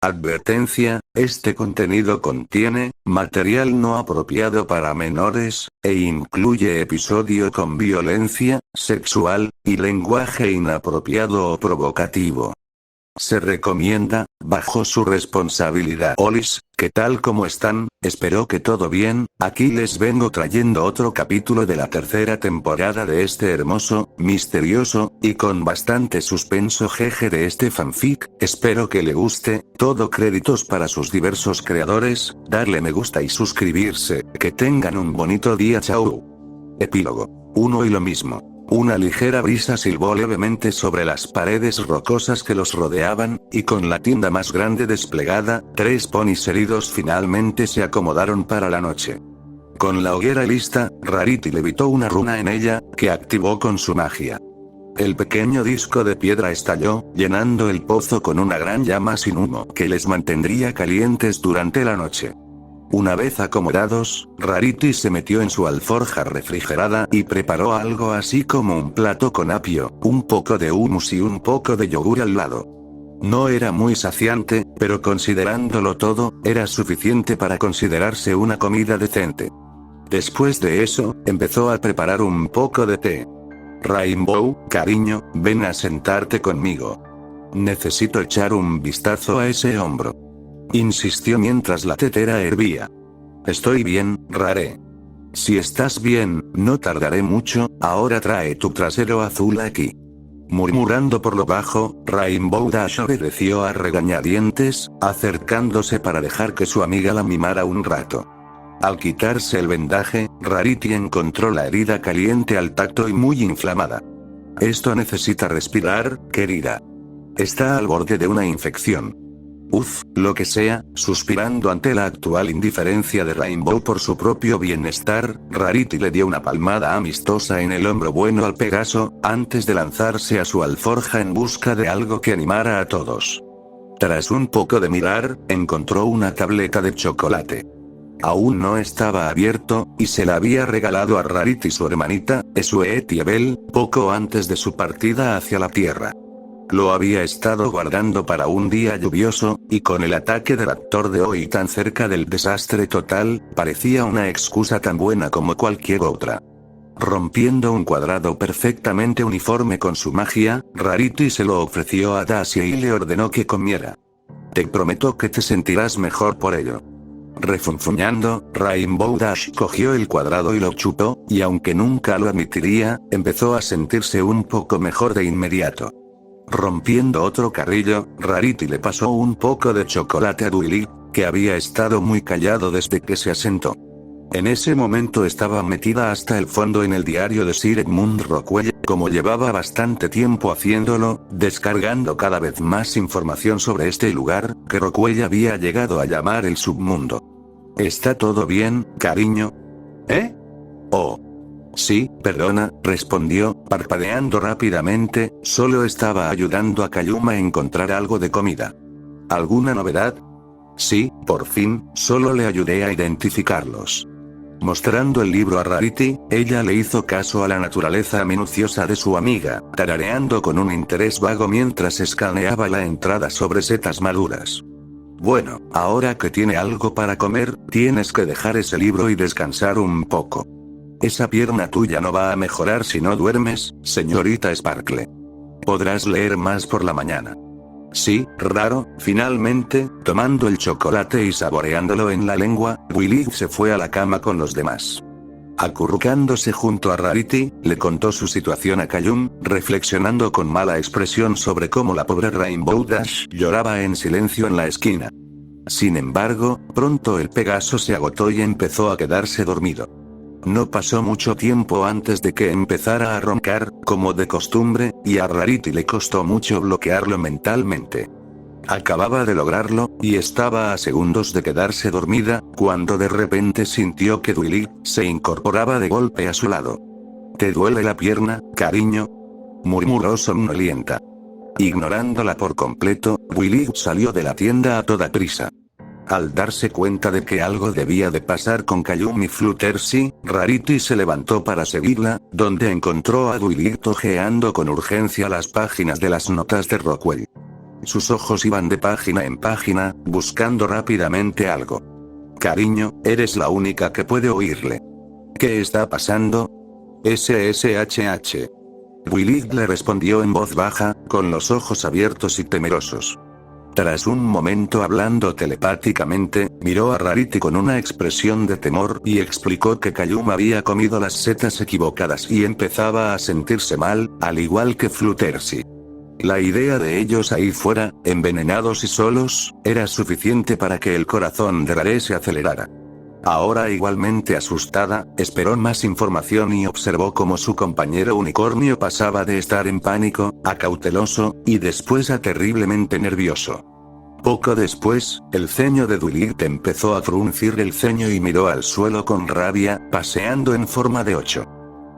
Advertencia, este contenido contiene material no apropiado para menores, e incluye episodio con violencia sexual y lenguaje inapropiado o provocativo. Se recomienda, bajo su responsabilidad. Olis, ¿qué tal? ¿Cómo están? Espero que todo bien. Aquí les vengo trayendo otro capítulo de la tercera temporada de este hermoso, misterioso, y con bastante suspenso jeje de este fanfic. Espero que le guste. Todo créditos para sus diversos creadores. Darle me gusta y suscribirse. Que tengan un bonito día. Chau. Epílogo. Uno y lo mismo. Una ligera brisa silbó levemente sobre las paredes rocosas que los rodeaban, y con la tienda más grande desplegada, 3 ponis heridos finalmente se acomodaron para la noche. Con la hoguera lista, Rarity levitó una runa en ella, que activó con su magia. El pequeño disco de piedra estalló, llenando el pozo con una gran llama sin humo que les mantendría calientes durante la noche. Una vez acomodados, Rarity se metió en su alforja refrigerada y preparó algo así como un plato con apio, un poco de hummus y un poco de yogur al lado. No era muy saciante, pero considerándolo todo, era suficiente para considerarse una comida decente. Después de eso, empezó a preparar un poco de té. Rainbow, cariño, ven a sentarte conmigo. Necesito echar un vistazo a ese hombro. Insistió mientras la tetera hervía. Estoy bien, Rare. Si estás bien, no tardaré mucho, ahora trae tu trasero azul aquí. Murmurando por lo bajo, Rainbow Dash obedeció a regañadientes, acercándose para dejar que su amiga la mimara un rato. Al quitarse el vendaje, Rarity encontró la herida caliente al tacto y muy inflamada. Esto necesita respirar, querida. Está al borde de una infección. Uf, lo que sea, suspirando ante la actual indiferencia de Rainbow por su propio bienestar, Rarity le dio una palmada amistosa en el hombro bueno al Pegaso, antes de lanzarse a su alforja en busca de algo que animara a todos. Tras un poco de mirar, encontró una tableta de chocolate. Aún no estaba abierto, y se la había regalado a Rarity su hermanita, Esuetiebel, poco antes de su partida hacia la Tierra. Lo había estado guardando para un día lluvioso, y con el ataque del actor de hoy tan cerca del desastre total, parecía una excusa tan buena como cualquier otra. Rompiendo un cuadrado perfectamente uniforme con su magia, Rarity se lo ofreció a Dacia y le ordenó que comiera. Te prometo que te sentirás mejor por ello. Refunfuñando, Rainbow Dash cogió el cuadrado y lo chupó, y aunque nunca lo admitiría, empezó a sentirse un poco mejor de inmediato. Rompiendo otro carrillo, Rarity le pasó un poco de chocolate a Willy, que había estado muy callado desde que se asentó. En ese momento estaba metida hasta el fondo en el diario de Sir Edmund Rockwell, como llevaba bastante tiempo haciéndolo, descargando cada vez más información sobre este lugar, que Rockwell había llegado a llamar el submundo. ¿Está todo bien, cariño? ¿Eh? Oh. Sí, perdona, respondió, parpadeando rápidamente, solo estaba ayudando a Kayuma a encontrar algo de comida. ¿Alguna novedad? Sí, por fin, solo le ayudé a identificarlos. Mostrando el libro a Rarity, ella le hizo caso a la naturaleza minuciosa de su amiga, tarareando con un interés vago mientras escaneaba la entrada sobre setas maduras. Bueno, ahora que tiene algo para comer, tienes que dejar ese libro y descansar un poco. Esa pierna tuya no va a mejorar si no duermes, señorita Sparkle. Podrás leer más por la mañana. Sí, raro, finalmente, tomando el chocolate y saboreándolo en la lengua, Willy se fue a la cama con los demás. Acurrucándose junto a Rarity, le contó su situación a Kayum, reflexionando con mala expresión sobre cómo la pobre Rainbow Dash lloraba en silencio en la esquina. Sin embargo, pronto el Pegaso se agotó y empezó a quedarse dormido. No pasó mucho tiempo antes de que empezara a roncar, como de costumbre, y a Rarity le costó mucho bloquearlo mentalmente. Acababa de lograrlo, y estaba a segundos de quedarse dormida, cuando de repente sintió que Willy se incorporaba de golpe a su lado. ¿Te duele la pierna, cariño?, murmuró somnolienta. Ignorándola por completo, Willy salió de la tienda a toda prisa. Al darse cuenta de que algo debía de pasar con Kayum y Fluttershy, Rarity se levantó para seguirla, donde encontró a Willy hojeando con urgencia las páginas de las notas de Rockwell. Sus ojos iban de página en página, buscando rápidamente algo. Cariño, eres la única que puede oírle. ¿Qué está pasando? SSHH. Willy le respondió en voz baja, con los ojos abiertos y temerosos. Tras un momento hablando telepáticamente, miró a Rarity con una expresión de temor y explicó que Kayum había comido las setas equivocadas y empezaba a sentirse mal, al igual que Fluttershy. La idea de ellos ahí fuera, envenenados y solos, era suficiente para que el corazón de Rare se acelerara. Ahora igualmente asustada, esperó más información y observó cómo su compañero unicornio pasaba de estar en pánico, a cauteloso, y después a terriblemente nervioso. Poco después, el ceño de Dulit empezó a fruncir el ceño y miró al suelo con rabia, paseando en forma de 8.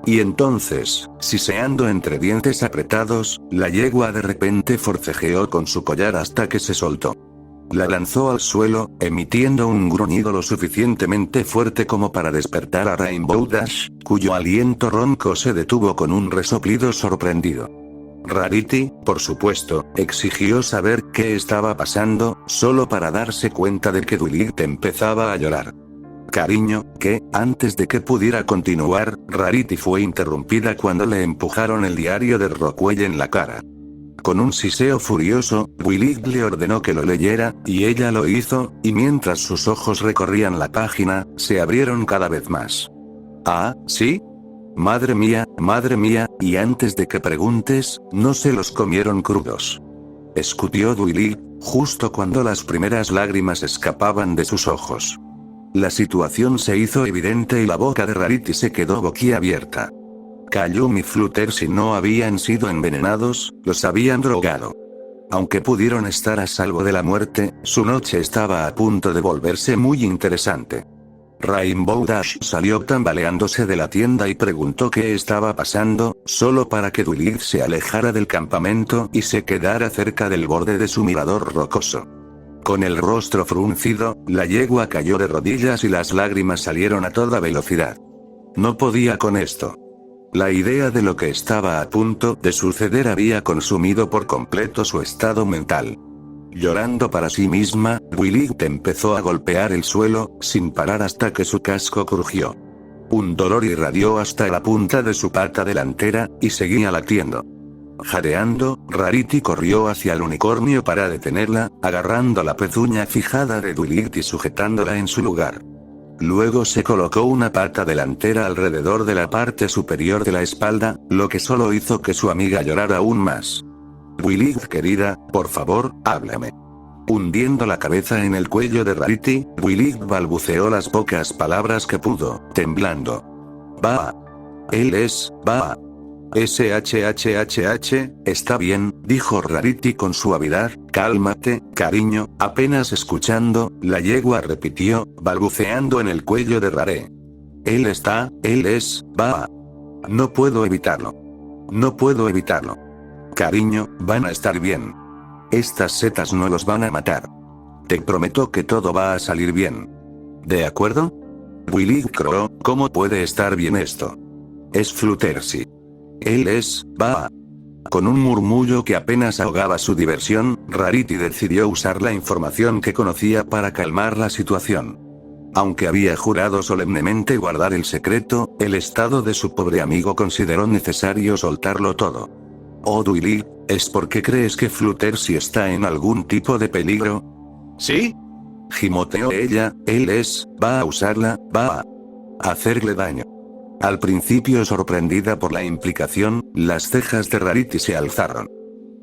Y entonces, siseando entre dientes apretados, la yegua de repente forcejeó con su collar hasta que se soltó. La lanzó al suelo, emitiendo un gruñido lo suficientemente fuerte como para despertar a Rainbow Dash, cuyo aliento ronco se detuvo con un resoplido sorprendido. Rarity, por supuesto, exigió saber qué estaba pasando, solo para darse cuenta de que Dulit empezaba a llorar. Cariño, que, antes de que pudiera continuar, Rarity fue interrumpida cuando le empujaron el diario de Rockwell en la cara. Con un siseo furioso, Willy le ordenó que lo leyera, y ella lo hizo, y mientras sus ojos recorrían la página, se abrieron cada vez más. ¿Ah, sí? Madre mía, y antes de que preguntes, no se los comieron crudos. Escutió Willy, justo cuando las primeras lágrimas escapaban de sus ojos. La situación se hizo evidente y la boca de Rarity se quedó boquiabierta. Kayum y Fluttershy no habían sido envenenados, los habían drogado. Aunque pudieron estar a salvo de la muerte, su noche estaba a punto de volverse muy interesante. Rainbow Dash salió tambaleándose de la tienda y preguntó qué estaba pasando, solo para que Dulit se alejara del campamento y se quedara cerca del borde de su mirador rocoso. Con el rostro fruncido, la yegua cayó de rodillas y las lágrimas salieron a toda velocidad. No podía con esto. La idea de lo que estaba a punto de suceder había consumido por completo su estado mental. Llorando para sí misma, Willy empezó a golpear el suelo, sin parar hasta que su casco crujió. Un dolor irradió hasta la punta de su pata delantera, y seguía latiendo. Jadeando, Rarity corrió hacia el unicornio para detenerla, agarrando la pezuña fijada de Dulit y sujetándola en su lugar. Luego se colocó una pata delantera alrededor de la parte superior de la espalda, lo que solo hizo que su amiga llorara aún más. Willy querida, por favor, háblame. Hundiendo la cabeza en el cuello de Rarity, Willy balbuceó las pocas palabras que pudo, temblando. Va. Él es, va. SHHHH, está bien, dijo Rarity con suavidad. Cálmate, cariño. Apenas escuchando, la yegua repitió, balbuceando en el cuello de Rare. Él es, va. No puedo evitarlo. No puedo evitarlo. Cariño, van a estar bien. Estas setas no los van a matar. Te prometo que todo va a salir bien. ¿De acuerdo? Willy croó, ¿cómo puede estar bien esto? Es Fluttershy. Él es, va. Con un murmullo que apenas ahogaba su diversión, Rarity decidió usar la información que conocía para calmar la situación. Aunque había jurado solemnemente guardar el secreto, el estado de su pobre amigo consideró necesario soltarlo todo. Oh Willy, ¿es porque crees que Fluttershy está en algún tipo de peligro? ¿Sí? Gimoteó ella, él es, va a usarla, va a hacerle daño. Al principio sorprendida por la implicación, las cejas de Rarity se alzaron.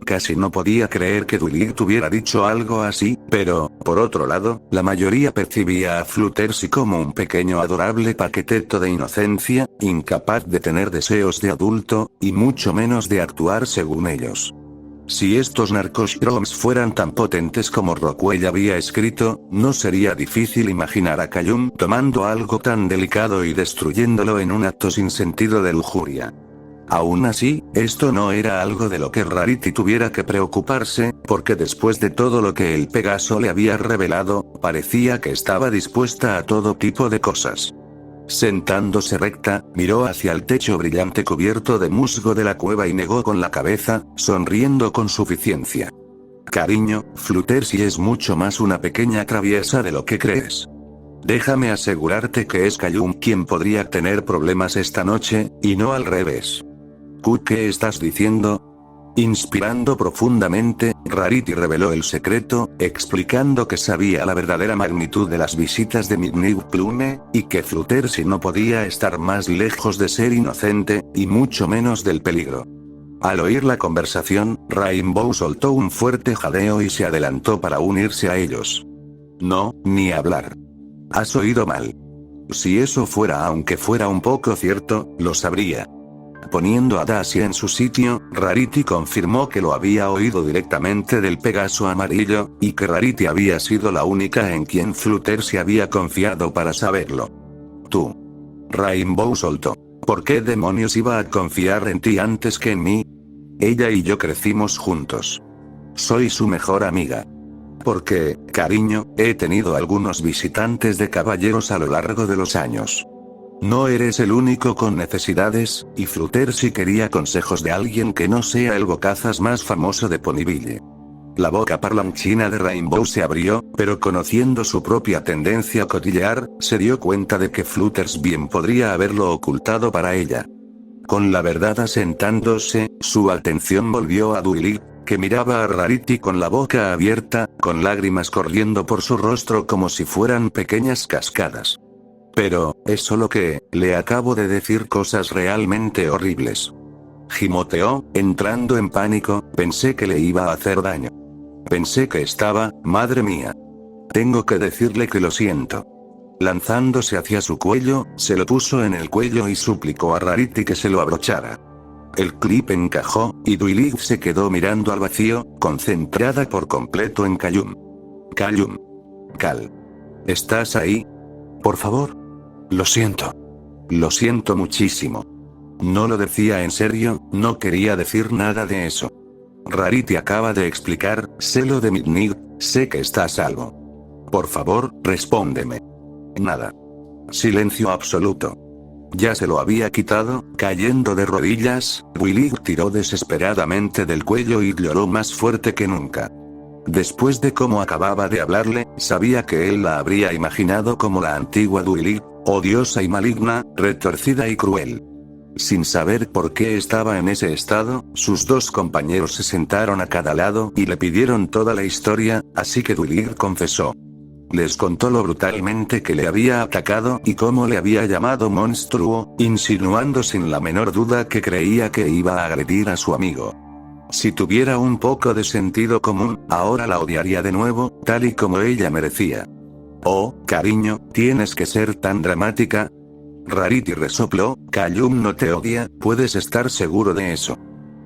Casi no podía creer que Dulit hubiera dicho algo así, pero, por otro lado, la mayoría percibía a Fluttershy como un pequeño adorable paqueteto de inocencia, incapaz de tener deseos de adulto, y mucho menos de actuar según ellos. Si estos narcoshrooms fueran tan potentes como Rockwell había escrito, no sería difícil imaginar a Kayum tomando algo tan delicado y destruyéndolo en un acto sin sentido de lujuria. Aún así, esto no era algo de lo que Rarity tuviera que preocuparse, porque después de todo lo que el Pegaso le había revelado, parecía que estaba dispuesta a todo tipo de cosas. Sentándose recta, miró hacia el techo brillante cubierto de musgo de la cueva y negó con la cabeza, sonriendo con suficiencia. Cariño, Fluttershy es mucho más una pequeña traviesa de lo que crees. Déjame asegurarte que es Callum quien podría tener problemas esta noche, y no al revés. ¿Qué estás diciendo? Inspirando profundamente, Rarity reveló el secreto, explicando que sabía la verdadera magnitud de las visitas de Midnight Plume, y que Fluttershy no podía estar más lejos de ser inocente, y mucho menos del peligro. Al oír la conversación, Rainbow soltó un fuerte jadeo y se adelantó para unirse a ellos. No, ni hablar. Has oído mal. Si eso fuera aunque fuera un poco cierto, lo sabría. Poniendo a Daisy en su sitio, Rarity confirmó que lo había oído directamente del Pegaso amarillo, y que Rarity había sido la única en quien Fluttershy había confiado para saberlo. Tú. Rainbow soltó. ¿Por qué demonios iba a confiar en ti antes que en mí? Ella y yo crecimos juntos. Soy su mejor amiga. Porque, cariño, he tenido algunos visitantes de caballeros a lo largo de los años. No eres el único con necesidades, y Fluttershy quería consejos de alguien que no sea el bocazas más famoso de Ponyville. La boca parlanchina de Rainbow se abrió, pero conociendo su propia tendencia a cotillear, se dio cuenta de que Fluttershy bien podría haberlo ocultado para ella. Con la verdad asentándose, su atención volvió a Duilig, que miraba a Rarity con la boca abierta, con lágrimas corriendo por su rostro como si fueran pequeñas cascadas. Pero, es solo que, le acabo de decir cosas realmente horribles. Gimoteó, entrando en pánico, pensé que le iba a hacer daño. Pensé que estaba, madre mía. Tengo que decirle que lo siento. Lanzándose hacia su cuello, se lo puso en el cuello y suplicó a Rarity que se lo abrochara. El clip encajó, y Duilig se quedó mirando al vacío, concentrada por completo en Callum. Callum. Cal. ¿Estás ahí? Por favor. Lo siento. Lo siento muchísimo. No lo decía en serio, no quería decir nada de eso. Rarity acaba de explicar, sé lo de Midnight, sé que está a salvo. Por favor, respóndeme. Nada. Silencio absoluto. Ya se lo había quitado, cayendo de rodillas, Willy tiró desesperadamente del cuello y lloró más fuerte que nunca. Después de cómo acababa de hablarle, sabía que él la habría imaginado como la antigua Duilig, odiosa y maligna, retorcida y cruel. Sin saber por qué estaba en ese estado, sus dos compañeros se sentaron a cada lado y le pidieron toda la historia, así que Duilig confesó. Les contó lo brutalmente que le había atacado y cómo le había llamado monstruo, insinuando sin la menor duda que creía que iba a agredir a su amigo. Si tuviera un poco de sentido común, ahora la odiaría de nuevo, tal y como ella merecía. Oh, cariño, tienes que ser tan dramática. Rarity resopló, Callum no te odia, puedes estar seguro de eso.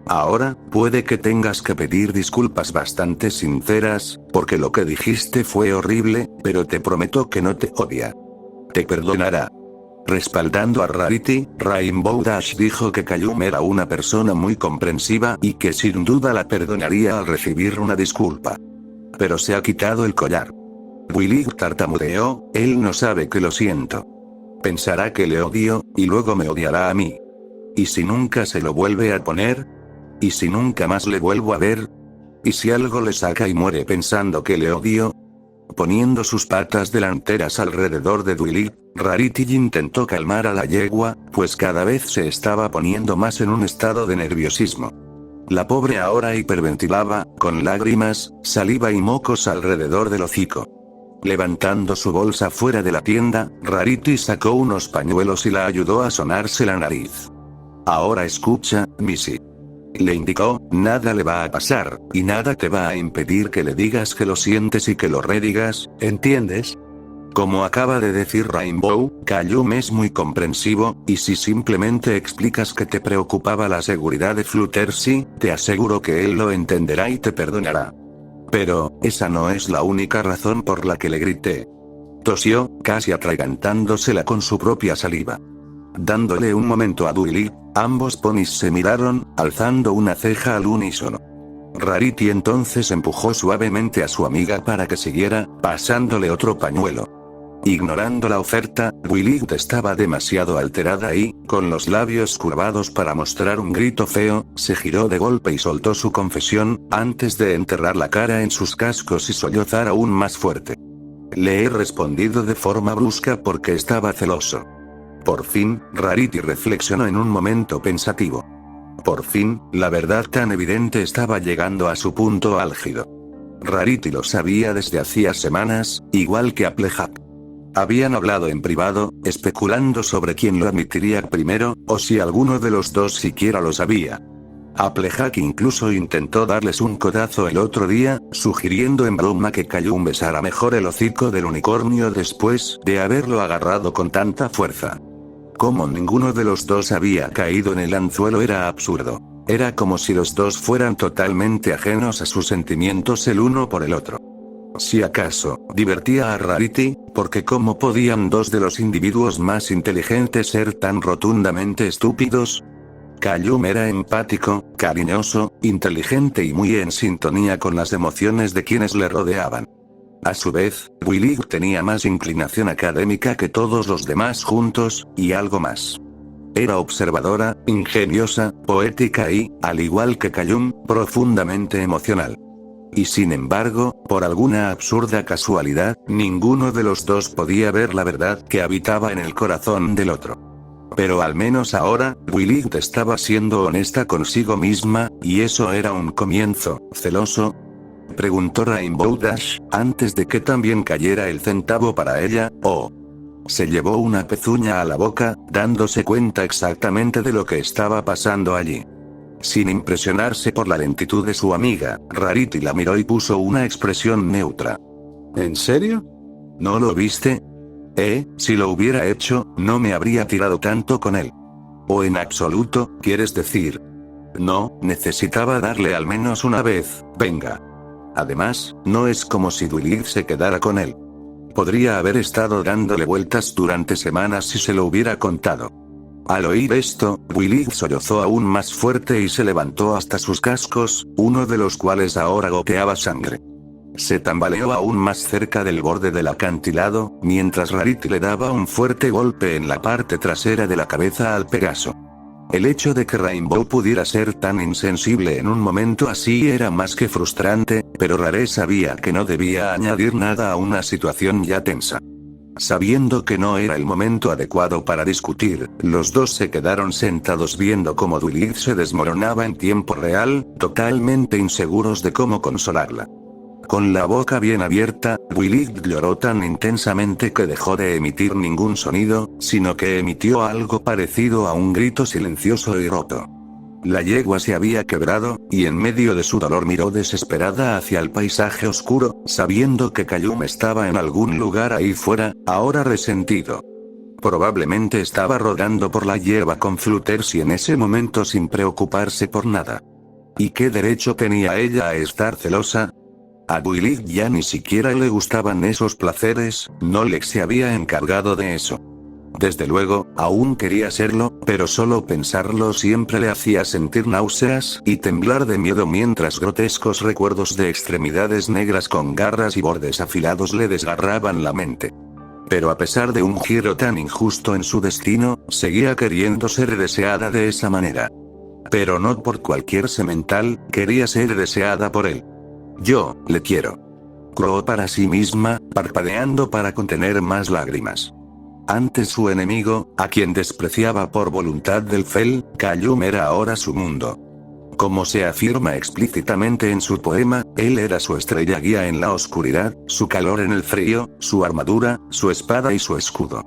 Ahora, puede que tengas que pedir disculpas bastante sinceras, porque lo que dijiste fue horrible, pero te prometo que no te odia. Te perdonará. Respaldando a Rarity, Rainbow Dash dijo que Callum era una persona muy comprensiva y que sin duda la perdonaría al recibir una disculpa. Pero se ha quitado el collar. Willy tartamudeó, él no sabe que lo siento. Pensará que le odio, y luego me odiará a mí. ¿Y si nunca se lo vuelve a poner? ¿Y si nunca más le vuelvo a ver? ¿Y si algo le saca y muere pensando que le odio? Poniendo sus patas delanteras alrededor de Duilig, Rarity intentó calmar a la yegua, pues cada vez se estaba poniendo más en un estado de nerviosismo. La pobre ahora hiperventilaba, con lágrimas, saliva y mocos alrededor del hocico. Levantando su bolsa fuera de la tienda, Rarity sacó unos pañuelos y la ayudó a sonarse la nariz. Ahora escucha, Missy. Le indicó, nada le va a pasar, y nada te va a impedir que le digas que lo sientes y que lo redigas, ¿entiendes? Como acaba de decir Rainbow, Callum es muy comprensivo, y si simplemente explicas que te preocupaba la seguridad de Fluttershy, te aseguro que él lo entenderá y te perdonará. Pero, esa no es la única razón por la que le grité. Tosió, casi atragantándosela con su propia saliva. Dándole un momento a Duilig, ambos ponis se miraron, alzando una ceja al unísono. Rarity entonces empujó suavemente a su amiga para que siguiera, pasándole otro pañuelo. Ignorando la oferta, Willy estaba demasiado alterada y, con los labios curvados para mostrar un grito feo, se giró de golpe y soltó su confesión, antes de enterrar la cara en sus cascos y sollozar aún más fuerte. Le he respondido de forma brusca porque estaba celoso. Por fin, Rarity reflexionó en un momento pensativo. Por fin, la verdad tan evidente estaba llegando a su punto álgido. Rarity lo sabía desde hacía semanas, igual que Applejack. Habían hablado en privado, especulando sobre quién lo admitiría primero, o si alguno de los dos siquiera lo sabía. Applejack incluso intentó darles un codazo el otro día, sugiriendo en broma que Callum besara mejor el hocico del unicornio después de haberlo agarrado con tanta fuerza. Como ninguno de los dos había caído en el anzuelo era absurdo. Era como si los dos fueran totalmente ajenos a sus sentimientos el uno por el otro. Si acaso, divertía a Rarity, porque ¿cómo podían dos de los individuos más inteligentes ser tan rotundamente estúpidos? Callum era empático, cariñoso, inteligente y muy en sintonía con las emociones de quienes le rodeaban. A su vez, Willy tenía más inclinación académica que todos los demás juntos, y algo más. Era observadora, ingeniosa, poética y, al igual que Callum, profundamente emocional. Y sin embargo, por alguna absurda casualidad, ninguno de los dos podía ver la verdad que habitaba en el corazón del otro. Pero al menos ahora, Willy estaba siendo honesta consigo misma, y eso era un comienzo. ¿Celoso?, preguntó Rainbow Dash, antes de que también cayera el centavo para ella. Se llevó una pezuña a la boca, dándose cuenta exactamente de lo que estaba pasando allí. Sin impresionarse por la lentitud de su amiga, Rarity la miró y puso una expresión neutra. ¿En serio? ¿No lo viste? Si lo hubiera hecho, no me habría tirado tanto con él. ¿O en absoluto, quieres decir? No, necesitaba darle al menos una vez, venga. Además, no es como si Willy se quedara con él. Podría haber estado dándole vueltas durante semanas si se lo hubiera contado. Al oír esto, Willy sollozó aún más fuerte y se levantó hasta sus cascos, uno de los cuales ahora goteaba sangre. Se tambaleó aún más cerca del borde del acantilado, mientras Rarity le daba un fuerte golpe en la parte trasera de la cabeza al Pegaso. El hecho de que Rainbow pudiera ser tan insensible en un momento así era más que frustrante, pero Rare sabía que no debía añadir nada a una situación ya tensa. Sabiendo que no era el momento adecuado para discutir, los dos se quedaron sentados viendo cómo Willy se desmoronaba en tiempo real, totalmente inseguros de cómo consolarla. Con la boca bien abierta, Willy lloró tan intensamente que dejó de emitir ningún sonido, sino que emitió algo parecido a un grito silencioso y roto. La yegua se había quebrado, y en medio de su dolor miró desesperada hacia el paisaje oscuro, sabiendo que Callum estaba en algún lugar ahí fuera, ahora resentido. Probablemente estaba rodando por la hierba con Fluttershy en ese momento sin preocuparse por nada. ¿Y qué derecho tenía ella a estar celosa? A Willy ya ni siquiera le gustaban esos placeres, no Lex se había encargado de eso. Desde luego, aún quería serlo, pero solo pensarlo siempre le hacía sentir náuseas y temblar de miedo mientras grotescos recuerdos de extremidades negras con garras y bordes afilados le desgarraban la mente. Pero a pesar de un giro tan injusto en su destino, seguía queriendo ser deseada de esa manera. Pero no por cualquier semental, quería ser deseada por él. Yo, le quiero. Croó para sí misma, parpadeando para contener más lágrimas. Antes su enemigo, a quien despreciaba por voluntad del Fel, Callum era ahora su mundo. Como se afirma explícitamente en su poema, él era su estrella guía en la oscuridad, su calor en el frío, su armadura, su espada y su escudo.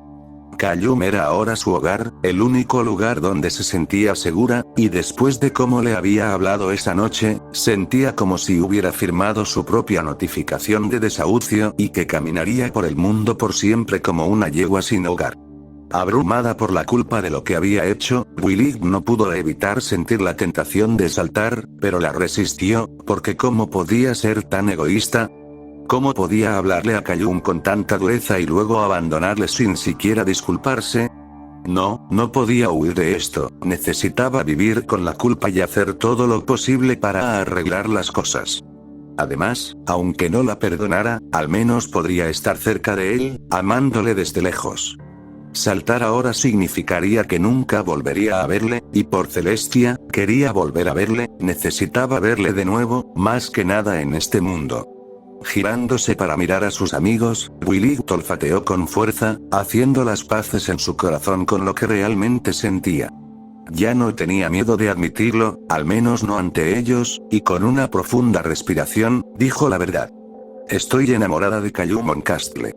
Callum era ahora su hogar, el único lugar donde se sentía segura, y después de cómo le había hablado esa noche, sentía como si hubiera firmado su propia notificación de desahucio y que caminaría por el mundo por siempre como una yegua sin hogar. Abrumada por la culpa de lo que había hecho, Willy no pudo evitar sentir la tentación de saltar, pero la resistió, porque ¿cómo podía ser tan egoísta? ¿Cómo podía hablarle a Callum con tanta dureza y luego abandonarle sin siquiera disculparse? No podía huir de esto, necesitaba vivir con la culpa y hacer todo lo posible para arreglar las cosas. Además, aunque no la perdonara, al menos podría estar cerca de él, amándole desde lejos. Saltar ahora significaría que nunca volvería a verle, y por Celestia, quería volver a verle, necesitaba verle de nuevo, más que nada en este mundo. Girándose para mirar a sus amigos, Willy olfateó con fuerza, haciendo las paces en su corazón con lo que realmente sentía. Ya no tenía miedo de admitirlo, al menos no ante ellos, y con una profunda respiración, dijo la verdad. Estoy enamorada de Callum Castle.